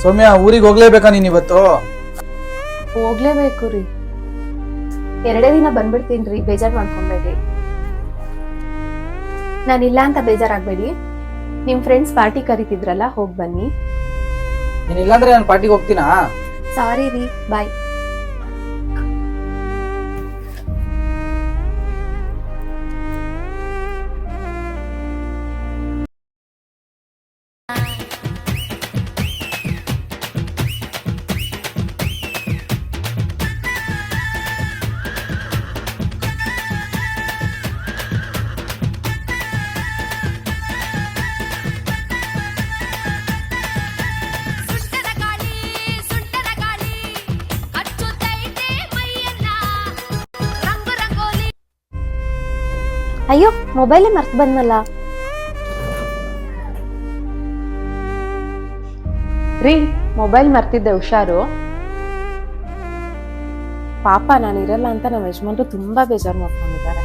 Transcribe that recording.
ಸೌಮ್ಯ, ಊರಿಗೆ ಹೋಗ್ಲೇಬೇಕಾ ನೀನ್ ಇವತ್ತು? ಹೋಗ್ಲೇಬೇಕು ರೀ. 2 ದಿನ ಬಂದ್ಬಿಡ್ತೀನಿ, ಬೇಜಾರ್ ಮಾಡ್ಕೊಂಬೇಡಿ. ನಾನಿಲ್ಲ ಅಂತ ಬೇಜಾರಾಗ್ಬೇಡಿ. ನಿಮ್ ಫ್ರೆಂಡ್ಸ್ ಪಾರ್ಟಿ ಕರಿತಿದ್ರಲ್ಲ, ಹೋಗ್ ಬನ್ನಿ. ನೀನ್ ಇಲ್ಲಾಂದ್ರೆ ನಾನು ಪಾರ್ಟಿಗೆ ಹೋಗ್ತೀನಾ? ಸಾರಿ ರೀ, ಬಾಯ್. ಅಯ್ಯೋ, ಮೊಬೈಲೇ ಮರ್ತು ಬಂದ್ನಲ್ಲ ರೀ. ಮೊಬೈಲ್ ಮರ್ತಿದ್ದೆ, ಹುಷಾರು. ಪಾಪ ನಾನಿರಲ್ಲ ಅಂತ ನಮ್ಮ ಯಜಮಾನ್ರು ತುಂಬಾ ಬೇಜಾರು ಮಾಡ್ಕೊಂಡಿದ್ದಾರೆ.